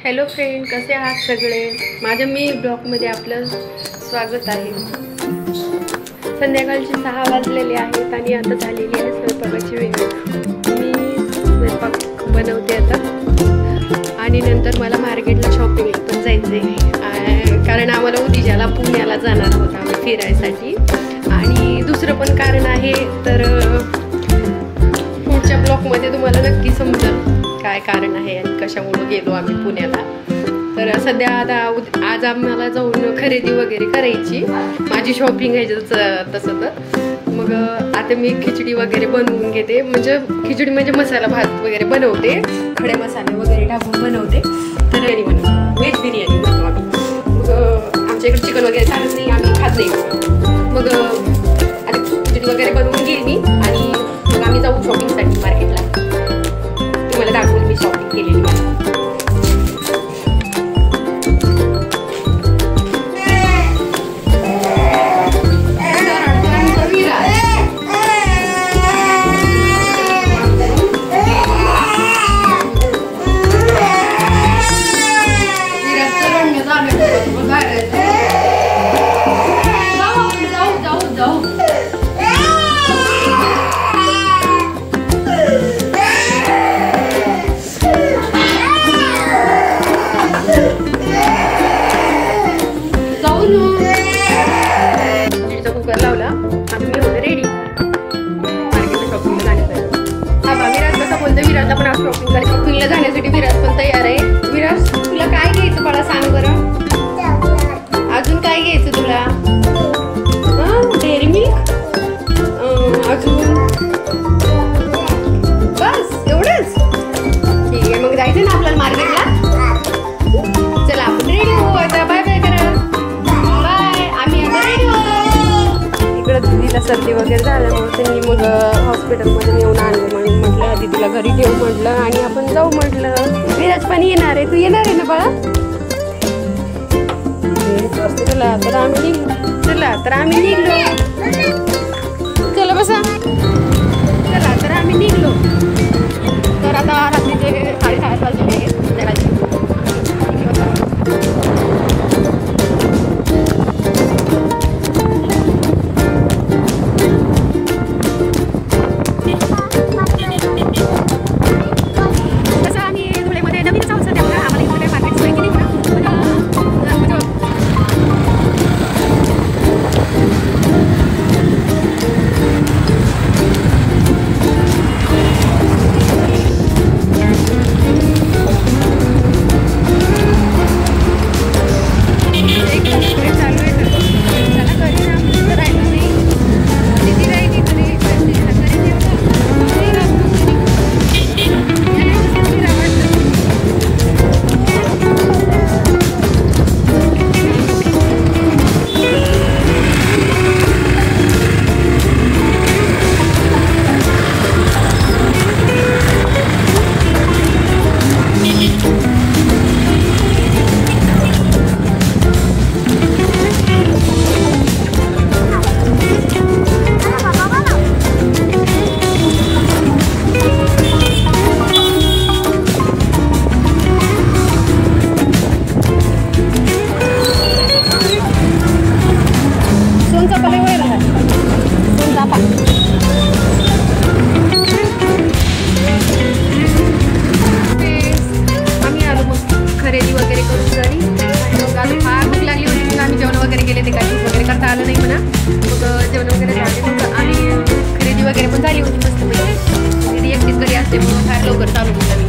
Hello friend, कसे आहात सगळे? माझ्या मी ब्लॉगमध्ये आपलं स्वागत आहे। संध्याकाळचे 6 वाजलेले आहेत आणि आता झालेली आहे स्वयंपाकाची वेळ। मी स्वयंपाक बनवते आता आणि नंतर मला मार्केटला शॉपिंगला पण जायचं आहे, कारण आम्हाला उद्याला पुण्याला जाणार आहोत आम्ही फिरायसाठी। आणि दुसरं पण कारण आहे, तर पुढच्या ब्लॉगमध्ये तुम्हाला नक्की समजेल काय कारण आहे आणि कशामुळे गेलो आम्ही पुण्याला। तर सध्या आता आज आम्हाला जाऊन खरेदी वगैरे करायची, माझी शॉपिंग आहे तसं तर। मग आता मी खिचडी वगैरे बनवून घेते, म्हणजे खिचडी म्हणजे मसाला भात वगैरे बनवते, खडे मसाले वगैरे टाकून बनवते। तर बिर्याणी बनवते, व्हेज बिर्याणी बनवतो आम्ही। मग आमच्या इकडे चिकन वगैरे चालत नाही, आम्ही खात नाही। मग आता खिचडी वगैरे बनवून घेईन मी आणि मग आम्ही जाऊ शॉपिंगसाठी मार्केटला। तुम्हाला दाखवून मी शॉपिंग केलेली मला। विराजला पण आज शॉपिंगला जाण्यासाठी विराज पण तयार आहे। विराज, तुला काय घ्यायचं मला सांग बरं। अजून काय घ्यायचं तुला? डेअरी मिल्क, अजून बस एवढंच? ठीक आहे, मग जायचं ना आपल्याला मार्केटला। चला आपण रेडी हो आता, बाय बाय करा। बाय, आम्ही आता रेडी हो। इकडे दीदीला सर्दी वगैरे झाल्यामुळे त्यांनी मग हॉस्पिटलमध्ये नेऊन आणलं, म्हणून म्हटलं दीदीला घरी ठेवू म्हटलं आणि आपण जाऊ म्हटलं। विराज पण येणार आहे, तू येणार आहे ना बाळा? चला तर आम्ही निघलो। चला बसा, चला तर आम्ही निघलो। तर आता रात्रीचे 8:30 वाजले संध्याकाळचे। खरेदी वगैरे करून घरी मग आता फार भूक लागली होती, मग आम्ही जेवण वगैरे केले, ते काही भूक वगैरे करता आलं नाही म्हणा। मग जेवण वगैरे झाले, मग आम्ही खरेदी वगैरे पण झाली होती मस्त पैकी। दीदी एकटीच घरी असते म्हणून फार लवकर चालू होतं।